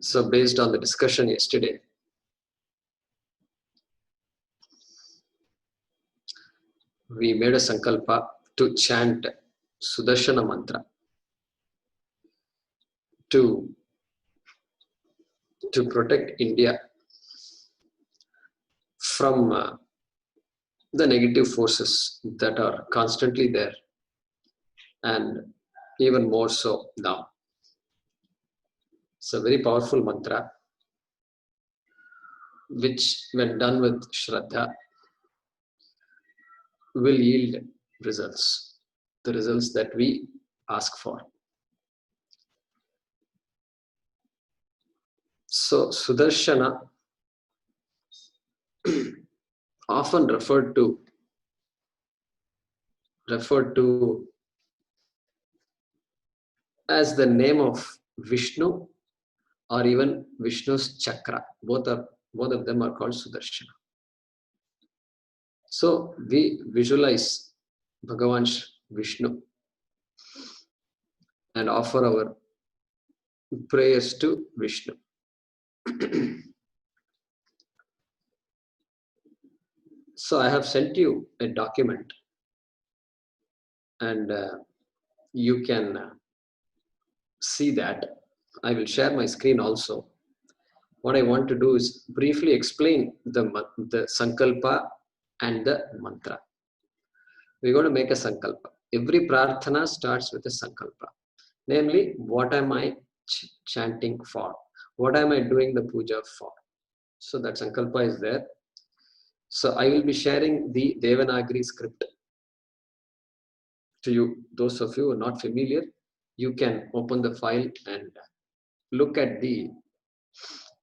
So based on the discussion yesterday, we made a sankalpa to chant Sudarshana mantra to protect India from the negative forces that are constantly there, and even more so now. It's a very powerful mantra which, when done with Shraddha, will yield results, the results that we ask for. So Sudarshana, often referred to as the name of Vishnu, or even Vishnu's chakra. Both of them are called Sudarshana. So we visualize Bhagavan Vishnu and offer our prayers to Vishnu. So I have sent you a document, and you can see that. I will share my screen also. What I want to do is briefly explain the sankalpa and the mantra. We're going to make a sankalpa. Every prarthana starts with a sankalpa. Namely, what am I chanting for? What am I doing the puja for? So that sankalpa is there. So I will be sharing the Devanagari script to you. Those of you who are not familiar, you can open the file and look at the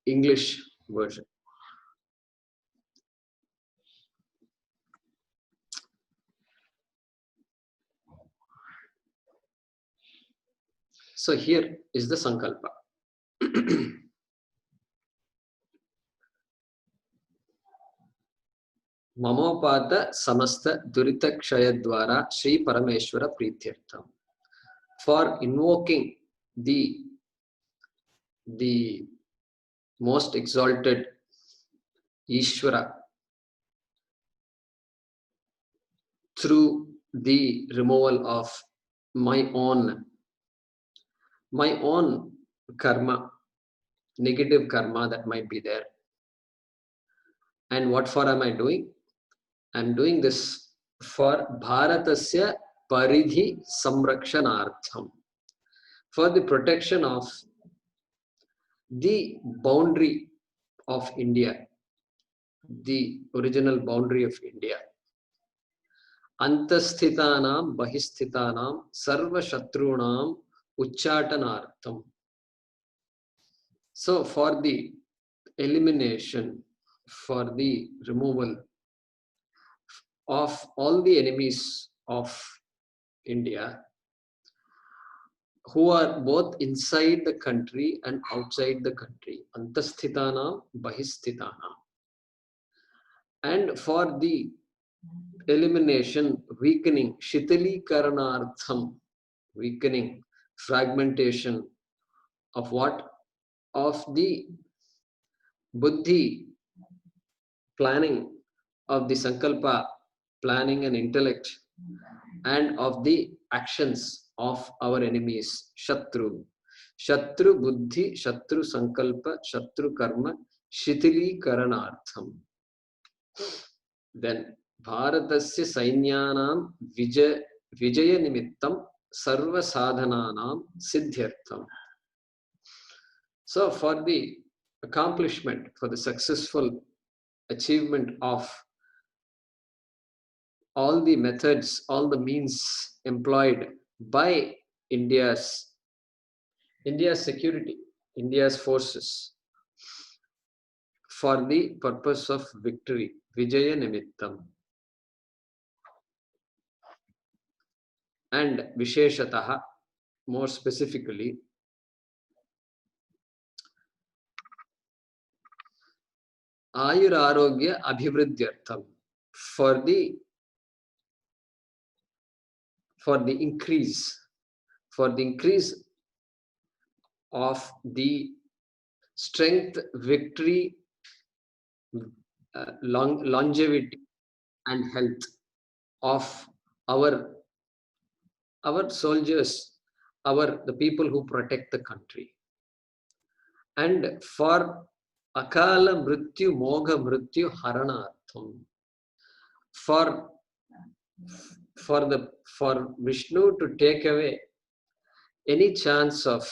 English version. So here is the sankalpa. Mamopata samasta durita kshayadvara Sri Parameshwara Prityartham. For invoking the most exalted Ishvara through the removal of my own karma, negative karma that might be there. And what for am I doing? I'm doing this for Bharatasya Paridhi Samrakshanartham, for the protection of the boundary of India, the original boundary of India. Antasthithanam Bahisthitanam Sarva Shatrunam Uchatanartham. So for the elimination, for the removal of all the enemies of India, who are both inside the country and outside the country. Antasthithanam Bahisthitanam. And for the elimination, weakening, Shitali Karanartham, weakening, fragmentation of what? Of the buddhi, planning, of the sankalpa, planning and intellect, and of the actions of our enemies, Shatru. Shatru buddhi, Shatru sankalpa, Shatru karma, Shitili karanartham. Then Bharatasya Sainyanam Vijaya Nimittam Sarva Sadhananam Siddhyartham. So for the accomplishment, for the successful achievement of all the methods, all the means employed by India's security, India's forces, for the purpose of victory, Vijaya Nimittam. And Visheshataha, more specifically, Ayurarogya Abhivridyartham, for the increase of the strength, victory, longevity, and health of our soldiers, the people who protect the country. And for akala mrityu moga mrityu haranartham, for Vishnu to take away any chance of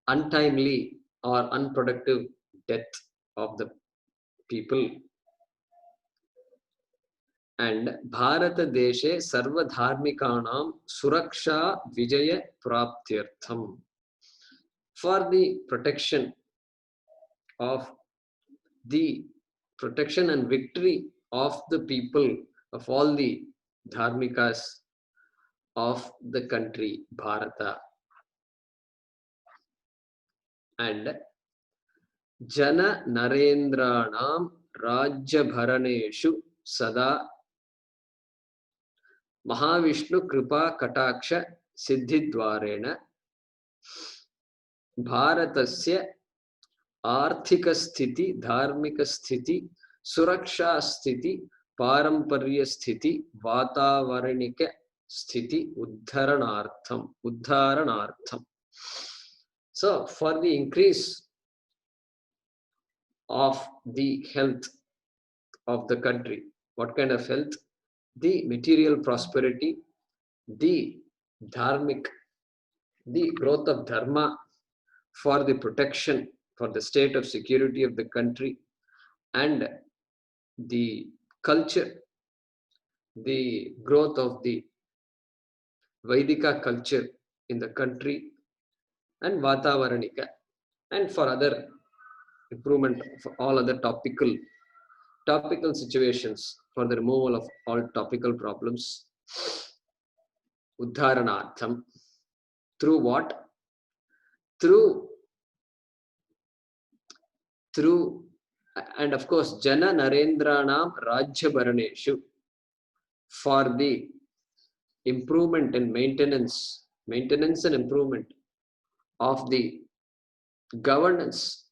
untimely or unproductive death of the people. And Bharata Deshe Sarva Dharmikanam Suraksha Vijaya Praptyartham, for the protection and victory of the people, of all the dharmikas of the country Bharata. And Jana Narendranam Rajya Bharaneshu Sada Mahavishnu Kripa Kataksha Siddhidwarena Bharatasya Arthika Sthiti, Dharmika Sthiti, Suraksha Sthiti, Paramparya Sthiti, Vatavaranika Sthiti, Uddharanartham. So, for the increase of the health of the country, what kind of health? The material prosperity, the dharmic, the growth of dharma, for the protection, for the state of security of the country, and the culture, the growth of the Vaidika culture in the country, and Vatavaranika, and for other improvement, for all other topical situations, for the removal of all topical problems. Uddharanartham. Through what? Through, and of course, Jana Narendranam Rajya Bharaneshu, for the improvement and maintenance and improvement of the governance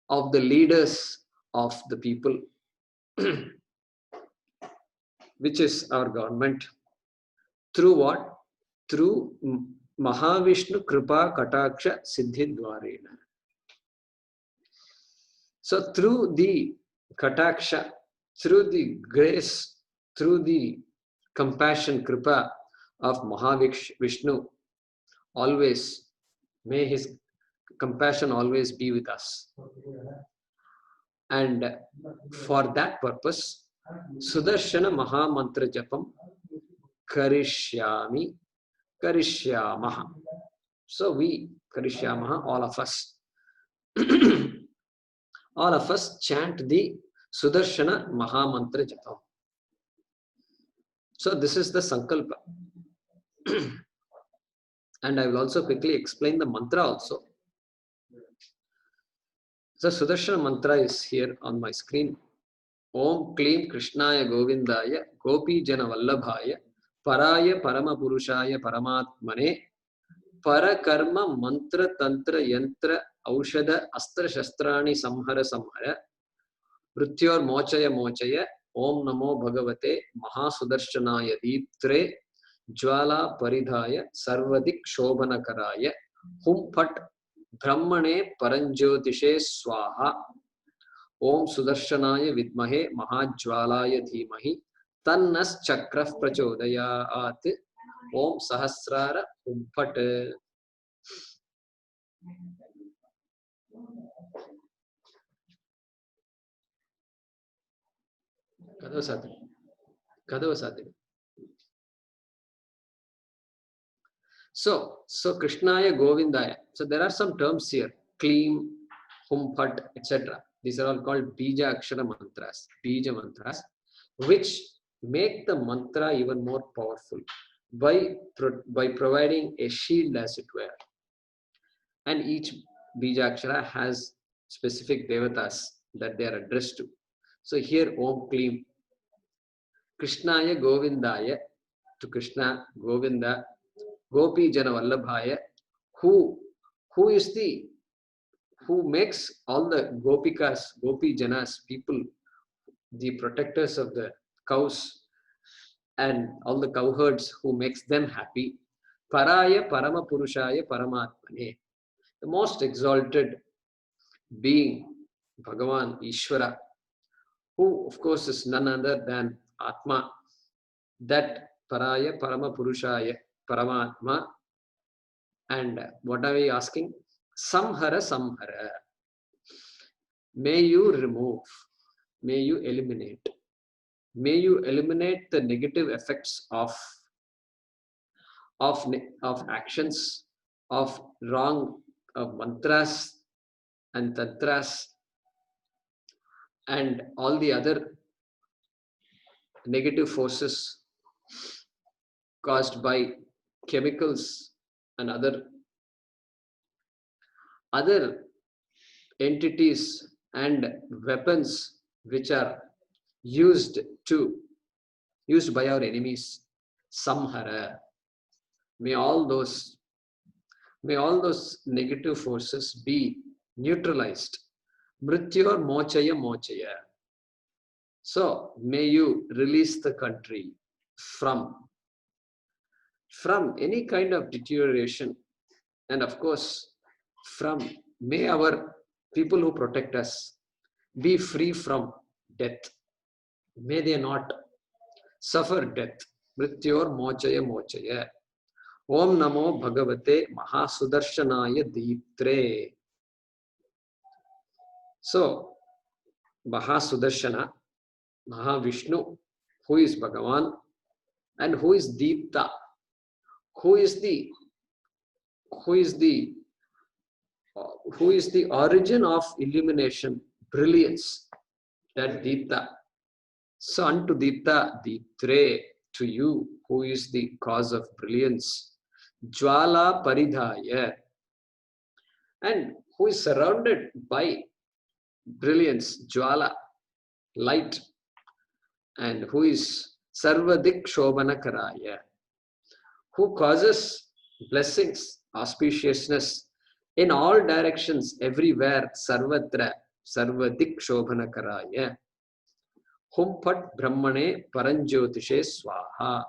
of the leaders of the people, which is our government. Through what? Through Mahavishnu Kripa Kataksha Siddhidwarena. So through the Kataksha, through the grace, through the compassion, Kripa of Mahavishnu, always, may his compassion always be with us. And for that purpose, Sudarshana Mahamantra Japam Karishyami, Karishyamaha. So we, Karishyamaha, all of us chant the Sudarshana Mahamantra Japam. So this is the Sankalpa. And I will also quickly explain the mantra also. So Sudarshana mantra is here on my screen. Om Klim Krishnaya Govindaya Gopi Jana Vallabhaya Paraya Parama Purushaya Paramatmane Parakarma Mantra Tantra Yantra Aushada Astra Shastrani Samhara Mrityor Mochaya Mochaya Om Namo Bhagavate Mahasudarshanaya Deeptre Jwala Paridhaya Sarvadik Shobhanakaraya Hum Phat Brahmane Paranjyotishe Swaha Om Sudarshanaya Vidmahe Mahajwalaya Dhimahi Tannas Chakraf Prachodayat Om Sahasrara Hum Phat. So Krishnaya Govindaya. So there are some terms here. Kleem, Hum Phat, etc. These are all called Bija Akshara mantras, Bija mantras, which make the mantra even more powerful by providing a shield, as it were. And each Bija Akshara has specific devatas that they are addressed to. So here Om Kleem, Krishnaya Govindaya, to Krishna, Govinda, Gopi Jana Vallabhaya, who is the who makes all the gopikas, gopi janas, people, the protectors of the cows and all the cowherds, who makes them happy. Paraya Parama Purushaya Paramatmane, the most exalted being, Bhagavan Ishvara, who of course is none other than Atma, that Paraya Parama Purushaya Paramatma. And what are we asking? Samhara Samhara. May you remove, may you eliminate, may you eliminate the negative effects of actions, of wrong mantras and tantras and all the other negative forces caused by chemicals and other entities and weapons which are used by our enemies. Samhara. May all those negative forces be neutralized. Mrityor mochaya mochaya. So may you release the country from any kind of deterioration, and of course may our people who protect us be free from death. May they not suffer death. Mrityor mochaya mochaya. Om Namo Bhagavate Mahasudarshanaya Deeptre. So, Mahasudarshana, Mahavishnu, who is Bhagavan, and who is Deepta, who is the origin of illumination, brilliance, that Deepta. So unto Deepta, Deeptre, to you, who is the cause of brilliance, Jwala Paridhaya, and who is surrounded by brilliance, Jwala, light, and who is Sarvadik Shobhana Karaya, who causes blessings, auspiciousness in all directions, everywhere, Sarvatra, Sarvadik Shobhana Karaya. Hum Pat Brahmane Paranjyotishe Swaha.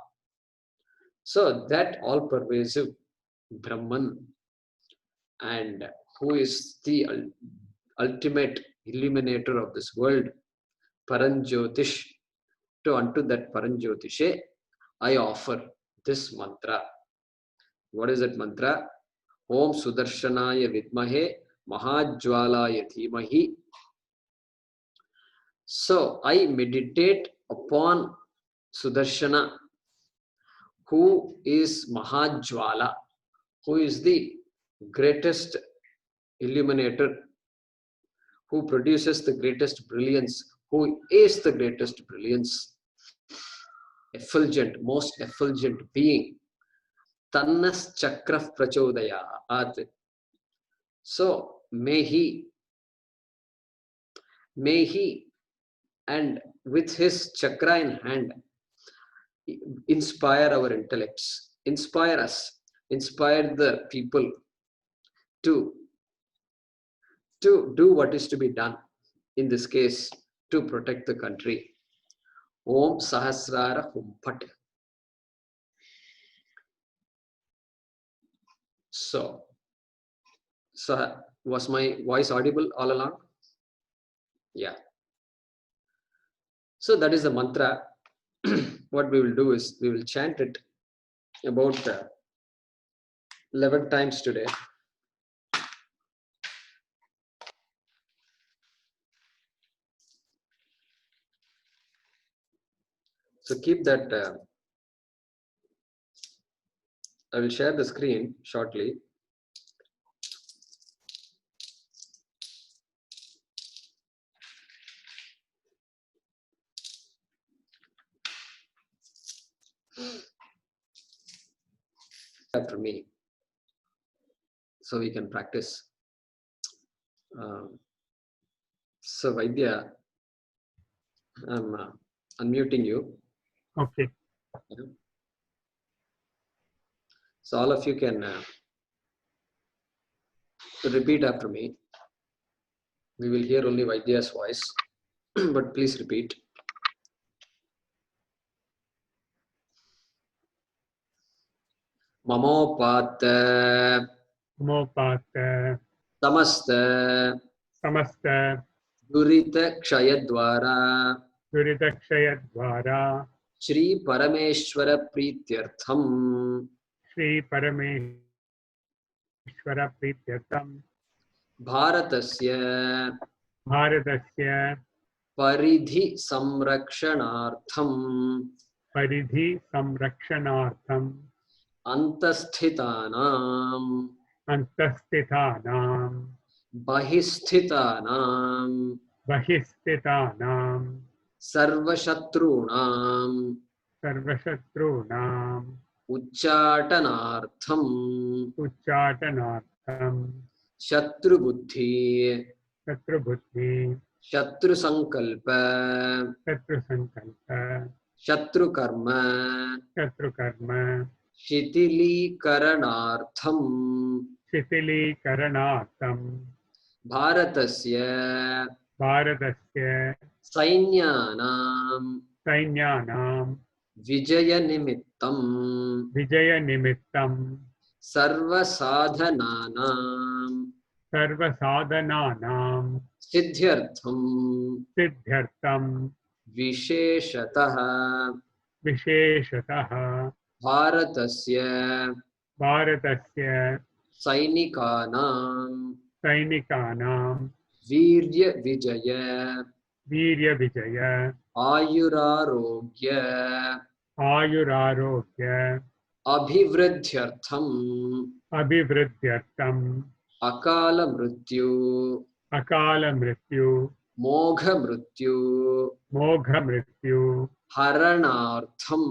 So that all pervasive Brahman, and who is the ultimate illuminator of this world, Paranjyotish, to unto that Paranjyotishe, I offer this mantra. What is that mantra? Om Sudarshanaya Vidmahe Mahajwalaya Dhimahi. So I meditate upon Sudarshana, who is Mahajwala, who is the greatest illuminator, who produces the greatest brilliance, who is the greatest brilliance, effulgent, most effulgent being. Tannas Chakraf Prachodayat. So may he, and with his chakra in hand, inspire our intellects, inspire us, inspire the people to do what is to be done, in this case, to protect the country. Om Sahasrara Humpat. So was my voice audible all along? Yeah. So that is the mantra. What we will do is we will chant it about 11 times today. So keep that. I will share the screen shortly. After me, so we can practice. So Vaidya, I'm unmuting you. Okay. So all of you can repeat after me. We will hear only Vaidya's voice, but please repeat. Mamopat समस्त दुरित क्षय द्वारा श्री परमेश्वर प्रीत्यर्थम भारतस्य परिधि संरक्षणार्थम अंतस्थितानां बहिस्थितानां सर्वशत्रूणां उच्चाटनार्थम शत्रुबुद्धि शत्रुसंकल्प शत्रुकर्म शिथिलीकरणार्थम भारतस्य सैन्यानां विजयनिमित्तं सर्वसाधनानां सिद्ध्यर्थं विशेषतः भारतस्य सैनिकानां वीर्य विजय आयुरारोग्य अभिवृद्ध्यर्थम अकाल मृत्यु मोघ मृत्यु हरणार्थम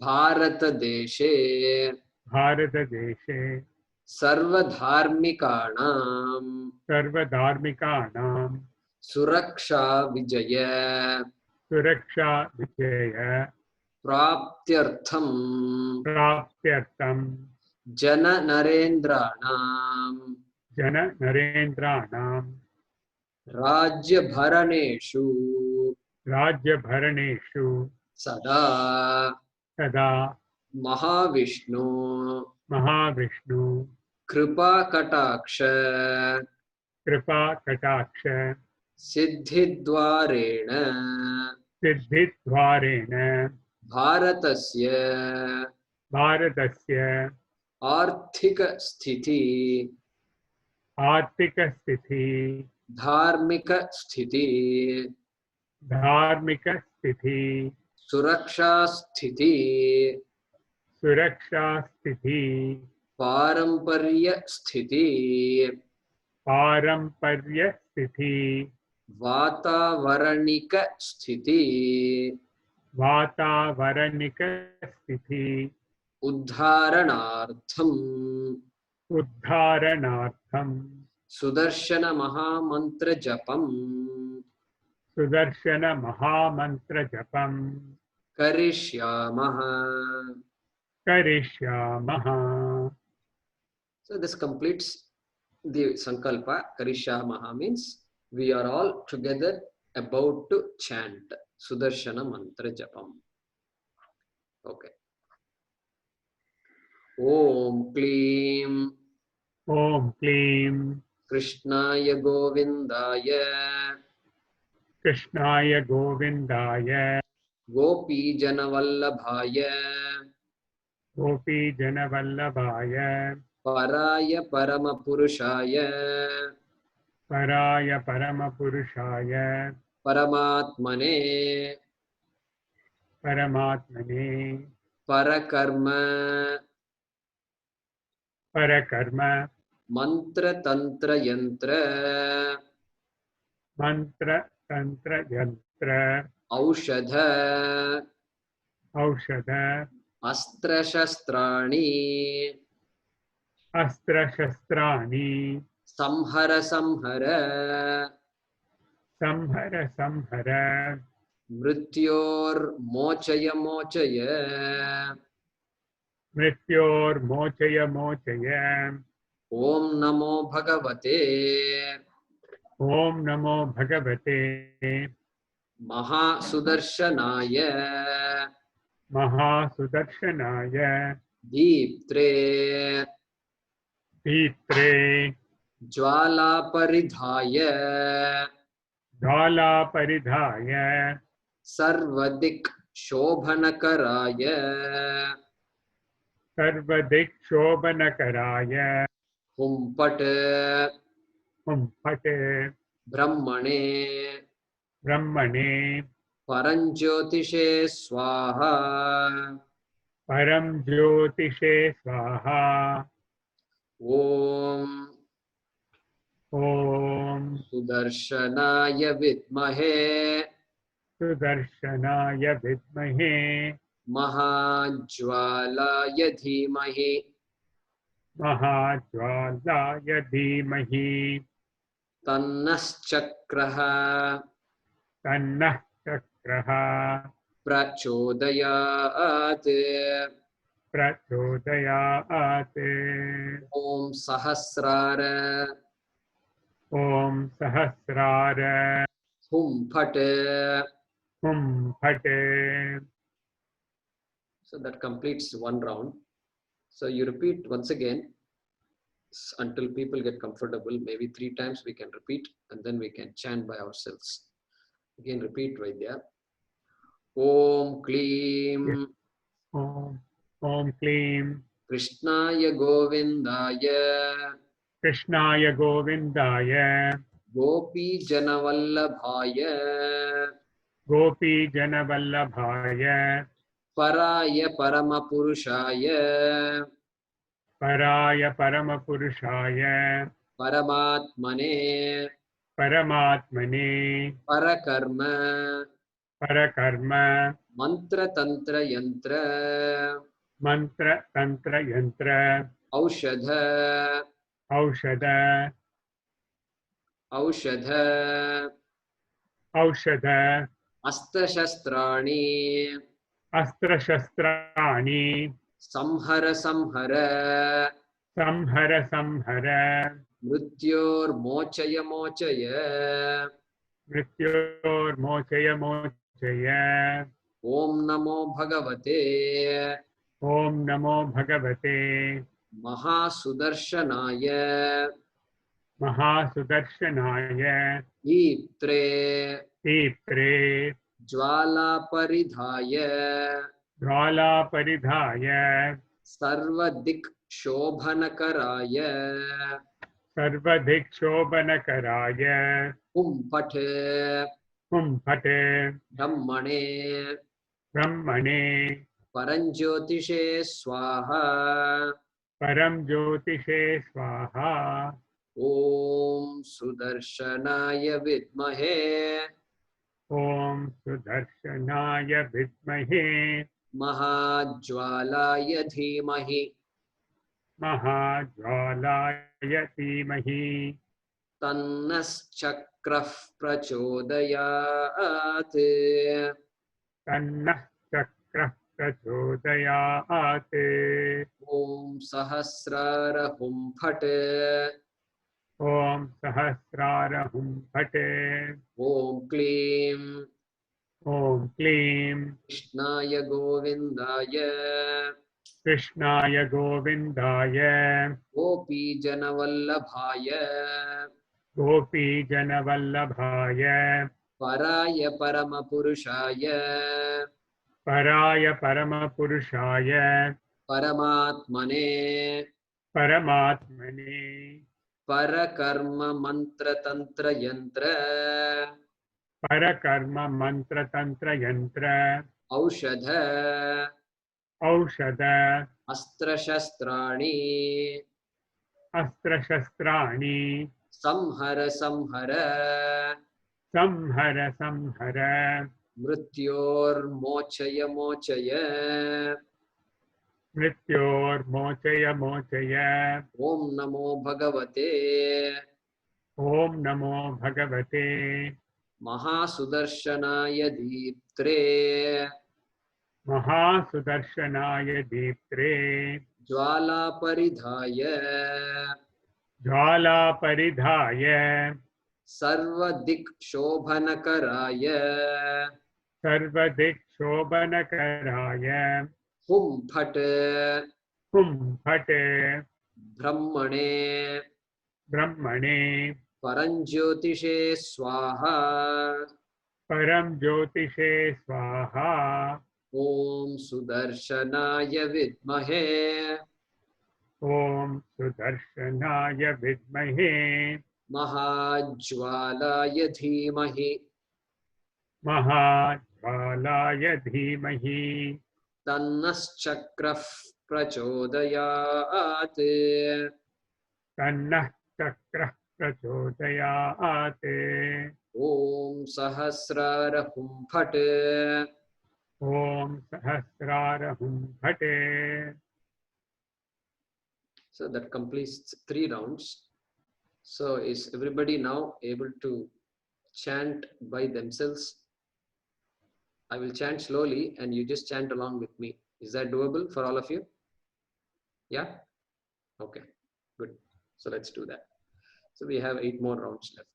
भारत देशे सर्वधार्मिकाणां सुरक्षा विजय प्राप्त्यर्थम जन नरेंद्राणां राज्यभरणेषु सदा महाविष्णु कृपाकटाक्ष सिद्धिद्वारेण भारतस्य आर्थिक स्थिति धार्मिक स्थिति सुरक्षा स्थिति पारंपर्य स्थिति वातावरणिक स्थिति उद्धारणार्थम सुदर्शन महामंत्र जपम करिष्यामः. So this completes the sankalpa. Karishyamaha means we are all together about to chant Sudarshana mantra japam. Okay. Om Klim Krishnaya Govindaya Gopi Janavallabhaya Paraya Paramapurushaya Paramatmane Parakarma Mantra Tantra Yantra Aushadha Astra Shastrani Samhara Mrityor Mochaya ओम नमो भगवते ओम नमो भगवते महासुदर्शनाय महासुदर्शनाय दीप्त्रे दीप्त्रे ज्वालापरिधाय ज्वालापरिधाय सर्वदिक् शोभनकराय सर्वदिक्शोभनकराय हुं फट् हुं फट् ब्रह्मणे ब्रह्मणे परञ्ज्योतिषे स्वाहा परम ज्योतिषे स्वाहा। ॐ ओम सुदर्शनाय विद्महे सुदर्शनाय विद्महे महाज्वालाय धीमहि महाज्वालाय धीमहि तन्नश्चक्रः तन्नः चक्रः प्रचोदयात्। प्रचोदयात्। ॐ सहस्रार ओम सहस्रार हुं फट्. हुं फट्. So that completes one round. So you repeat once again until people get comfortable. Maybe 3 times we can repeat and then we can chant by ourselves. Again repeat right there. Om Klim Om Om क्लीं Krishnaya Govindaya कृष्णाय गोविन्दाय Gopi Janavallabhaya गोपी जनवल्लभाय Paraya Paramapurushaya पराय परमपुरुषाय Paramatmane परमात्मने Parakarma परकर्म Mantra Tantra Yantra मंत्र तंत्र यंत्र Aushadha औषध Aushadha औषध Astra Shastrani अस्त्र शस्त्राणि Samhara Samhara संहर संहर Mrityormochaya Mochaya. मृत्योर्मोचय मोचय। Om Namo Bhagavate ओम नमो भगवते Mahasudarshanaya महासुदर्शनाय Diptre दीप्त्रे Jwalaparidhaya ज्वालापरिधाय Sarvadik Shobhanakaraya सर्वदिक्शोभनकराय Hum Pate हुं फट् Brahmane ब्रह्मणे Paranjyotishe Swaha. परम ज्योतिषे स्वाहा। Om Sudarshanaya Vidmahe ओम सुदर्शनाय विद्महे Mahajwalaya Dhimahi महाज्वालाय धीमहि Tannaschakrah Prachodayat. तन्नः चक्रः प्रचोदयात्। Om Sahasrara Hum Phat. ओम सहस्रार हुं फट्। Om Klim ओम क्लीं Krishnaya Govindaya कृष्णाय गोविन्दाय Gopi Janavallabhaya गोपी जनवल्लभाय Paraya Paramapurushaya पराय परमपुरुषाय Paramatmane परमात्मने Parakarma Mantra Tantra Yantra परकर्म मंत्र तंत्र यंत्र Aushadha औषध Astra Shastrani अस्त्र शस्त्राणि Samhara Samhara संहर संहर Mrityormochaya Mochaya. मृत्योर्मोचय मोचय। Om Namo Bhagavate ओम नमो भगवते Mahasudarshanaya Diptre महासुदर्शनाय दीप्त्रे Jwalaparidhaya ज्वालापरिधाय सर्वदिक्शोभनकराय सर्वदिक्शोभनकराय हुं फट् हुं फट् ब्रह्मणे ब्रह्मणे परञ्ज्योतिषे स्वाहा परं ज्योतिषे स्वाहा ॐ सुदर्शनाय विद्महे ॐ सुदर्शनाय विद्महे महाज्वालाय धीमहि महाज्वालाय धीमहि तन्नश्चक्रः प्रचोदयात् तन्नः चक्रः प्रचोदयात् ॐ सहस्रार हुं फट् ॐ सहस्रारहुं फट्. So that completes 3 rounds. So is everybody now able to chant by themselves? I will chant slowly and you just chant along with me. Is that doable for all of you? Yeah? Okay, good. So let's do that. So we have 8 more rounds left.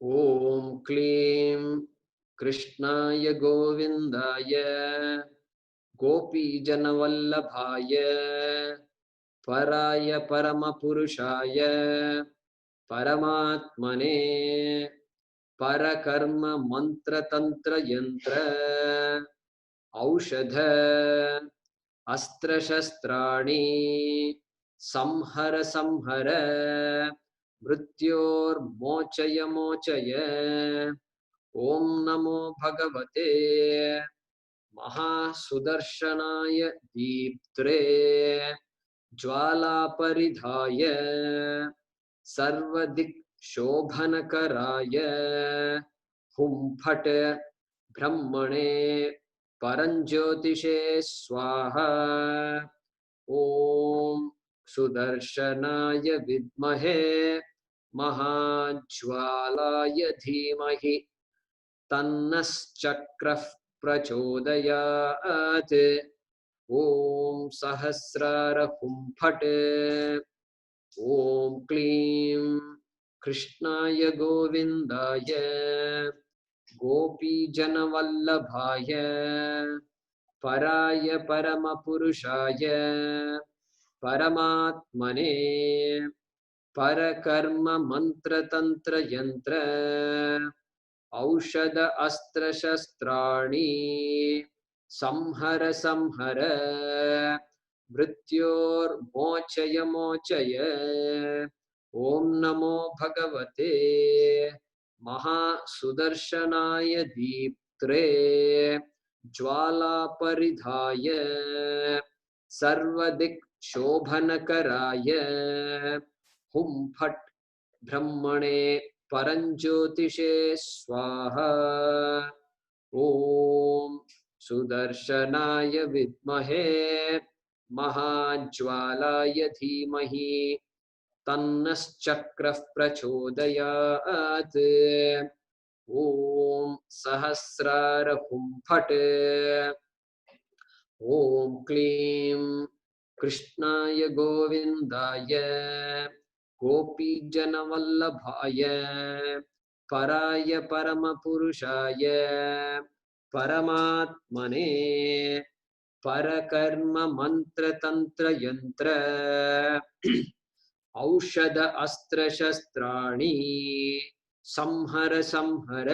ॐ क्लीं कृष्णाय गोविन्दाय गोपीजनवल्लभाय पराय परमपुरुषाय परमात्मने परकर्म मंत्रतंत्र यंत्र औषध अस्त्रशस्त्राणि संहर संहर मृत्योर्मोचय मोचय ओम नमो भगवते महासुदर्शनाय दीप्त्रे ज्वालापरिधाय सर्वदिक् शोभनकराय हुं फट् ब्रह्मणे परञ्ज्योतिषे स्वाहा ॐ सुदर्शनाय विद्महे महाज्वालाय धीमहि तन्नश्चक्रः प्रचोदयात् ॐ सहस्रार हुं फट् ॐ क्लीं कृष्णाय गोविन्दाय गोपीजनवल्लभाय पराय परमपुरुषाय परमात्मने परकर्म मंत्रतंत्र यंत्र औषध अस्त्रशस्त्राणि संहर संहर मृत्योर्मोचय मोचय ओम नमो भगवते महासुदर्शनाय दीप्त्रे ज्वालापरिधाय सर्वदिक् शोभनकराय हुं फट् ब्रह्मणे परञ्ज्योतिषे स्वाहा ॐ सुदर्शनाय विद्महे महाज्वालाय धीमहि तन्नश्चक्रः प्रचोदयात् ॐ सहस्रार हुं फट् ॐ क्लीं कृष्णाय गोविन्दाय गोपीजनवल्लभाय पराय परमपुरुषाय परमात्मने परकर्म मंत्रतंत्र यंत्र औषध अस्त्रशस्त्राणि संहर संहर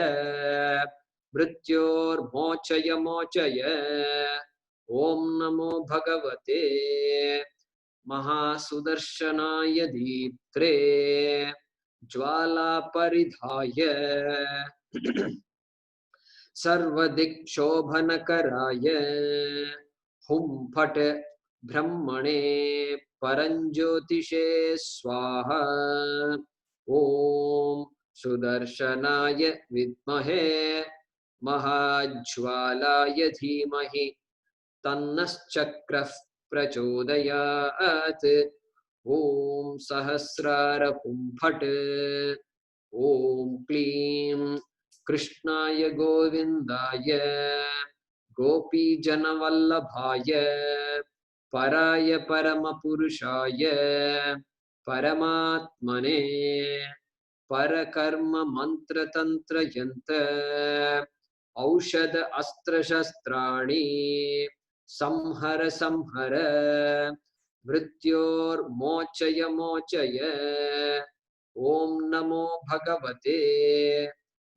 मृत्योर्मोचय मोचय ओम नमो भगवते महासुदर्शनाय दीप्त्रे ज्वालापरिधाय सर्वदिक्शोभनकराय हुं फट् ब्रह्मणे परञ्ज्योतिषे स्वाहा। ॐ सुदर्शनाय विद्महे महाज्वालाय धीमहि तन्नश्चक्रः प्रचोदयात्। ॐ सहस्रार फट्। ॐ क्लीं कृष्णाय गोविन्दाय गोपीजनवल्लभाय पराय परमपुरुषाय परमात्मने परकर्म मंत्रतंत्र यंत्र औषध अस्त्र शस्त्राणि संहर संहर मृत्योर्मोचय मोचय। ओम नमो भगवते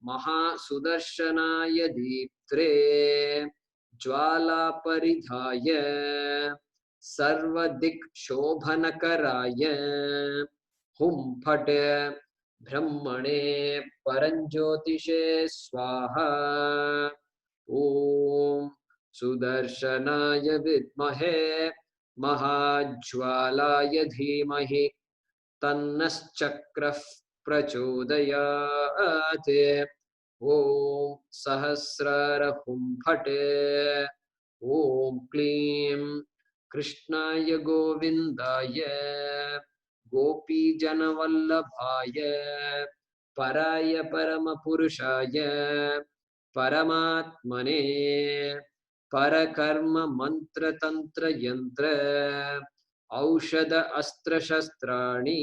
महासुदर्शनाय दीप्त्रे ज्वालापरिधाय सर्वदिक्शोभनकराय हुं फट् ब्रह्मणे परञ्ज्योतिषे स्वाहा। ॐ सुदर्शनाय विद्महे महाज्वालाय धीमहि तन्नश्चक्रः प्रचोदयात्। ॐ सहस्रार हुं फट्। ॐ क्लीं कृष्णाय गोविन्दाय गोपीजनवल्लभाय पराय परमपुरुषाय परमात्मने परकर्म मंत्रतंत्र यंत्र औषध अस्त्र शस्त्राणि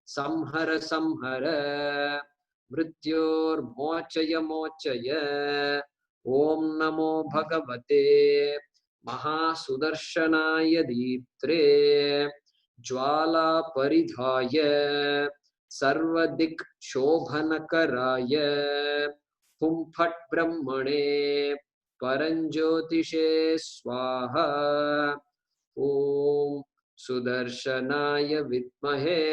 संहर संहर मृत्योर्मोचय मोचय। ओम नमो भगवते महासुदर्शनाय दीप्त्रे ज्वालापरिधाय सर्वदिक्शोभनकराय हुं फट् ब्रह्मणे परञ्ज्योतिषे स्वाहा। ॐ सुदर्शनाय विद्महे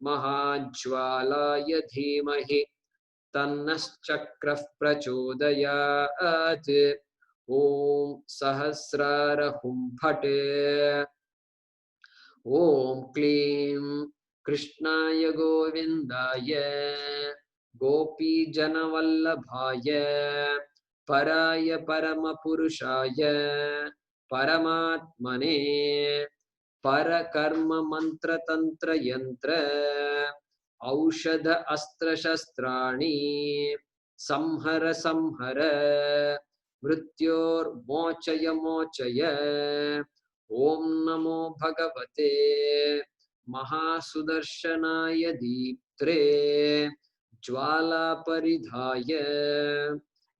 महाज्वालाय धीमहि तन्नश्चक्रः प्रचोदयात्। ॐ सहस्रार हुं फट्। ॐ क्लीं कृष्णाय गोविन्दाय गोपीजनवल्लभाय पराय परमपुरुषाय परमात्मने परकर्म मंत्रतंत्र यंत्र औषध अस्त्र शस्त्राणि संहर संहर मृत्योर्मोचय मोचय। ओम नमो भगवते महासुदर्शनाय दीप्त्रे ज्वालापरिधाय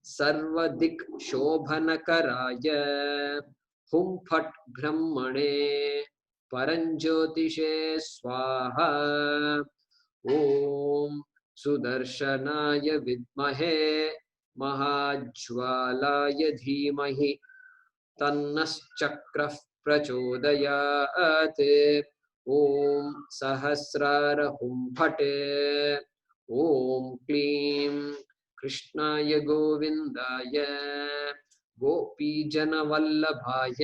सर्वदिक्शोभनकराय हुं फट् ब्रह्मणे परञ्ज्योतिषे स्वाहा। ॐ सुदर्शनाय विद्महे महाज्वालाय धीमहि तन्नश्चक्रः प्रचोदयात्। ॐ सहस्रार हुं फट्। ॐ क्लीं कृष्णाय गोविन्दाय गोपीजनवल्लभाय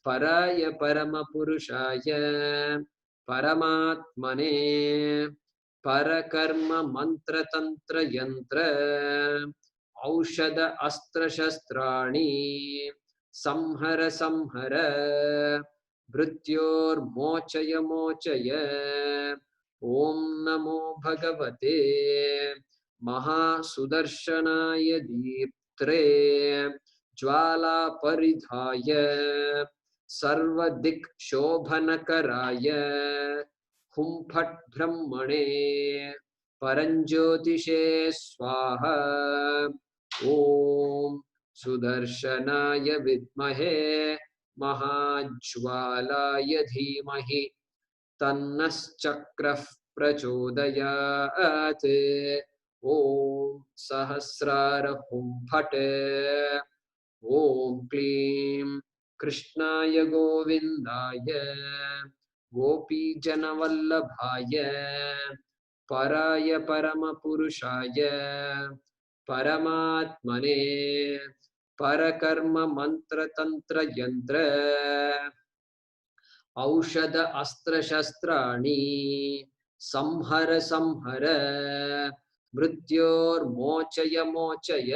पराय परमपुरुषाय परमात्मने परकर्म मंत्रतंत्र यंत्र औषध अस्त्र शस्त्राणि संहर संहर मृत्योर्मोचय मोचय। ओम नमो भगवते महासुदर्शनाय दीप्त्रे ज्वालापरिधाय सर्वदिक्शोभनकराय हुं फट् ब्रह्मणे परञ्ज्योतिषे स्वाहा। ॐ सुदर्शनाय विद्महे महाज्वालाय धीमहि तन्नश्चक्रः प्रचोदयात्। ॐ सहस्रार हुं फट्। ॐ क्लीं कृष्णाय गोविन्दाय गोपीजनवल्लभाय पराय परमपुरुषाय परमात्मने परकर्म मंत्र तंत्र यंत्र औषध अस्त्र शस्त्राणि संहर संहर मृत्योर्मोचय मोचय।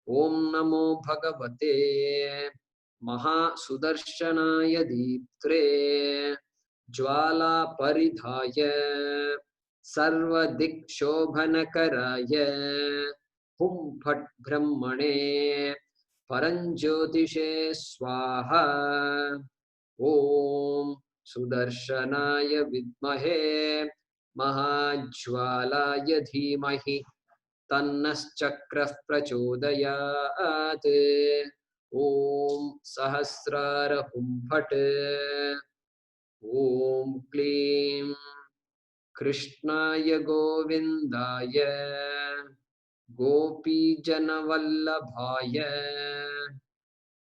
ओम नमो भगवते महासुदर्शनाय दीप्त्रे ज्वाला परिधाय सर्वदिक्शोभनकराय हुं फट् ब्रह्मणे परञ्ज्योतिषे स्वाहा। ओम सुदर्शनाय विद्महे महाज्वालाय धीमहि तन्नश्चक्रः प्रचोदयात्। ओम सहस्रार हुं फट्। ओम क्लीं कृष्णाय गोविन्दाय गोपीजनवल्लभाय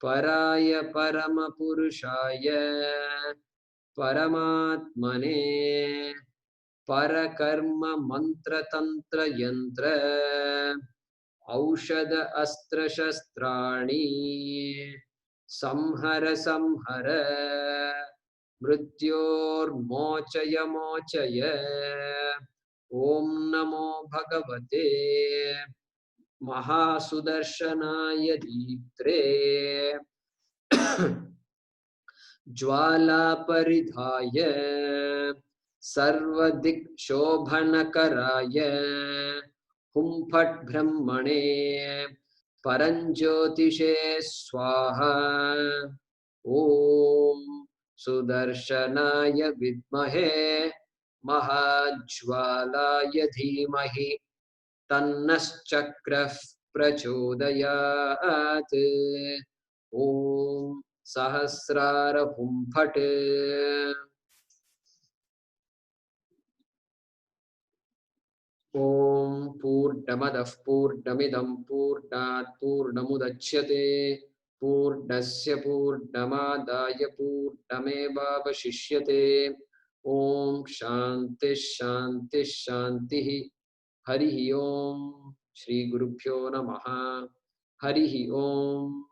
पराय परमपुरुषाय परमात्मने परकर्म मंत्र तंत्र यंत्र औषध अस्त्र शस्त्राणि संहर संहर मृत्योर्मोचय मोचय। ओम नमो भगवते महासुदर्शनाय दीप्त्रे ज्वाला परिधाय सर्वदिक्शोभनकराय हुं फट् ब्रह्मणे परञ्ज्योतिषे स्वाहा। ओम सुदर्शनाय विद्महे महाज्वालाय धीमहि तन्नश्चक्रः प्रचोदयात्। ओम सहस्रार हुं फट्। ओम पूर्णमदः पूर्णमिदं पूर्णात् पूर्णमुदच्यते पूर्णस्य पूर्णमादाय पूर्णमेवावशिष्यते। ओम शांति शांति शांतिः। हरि ओम। श्री गुरुभ्यो नमः। हरि ओम।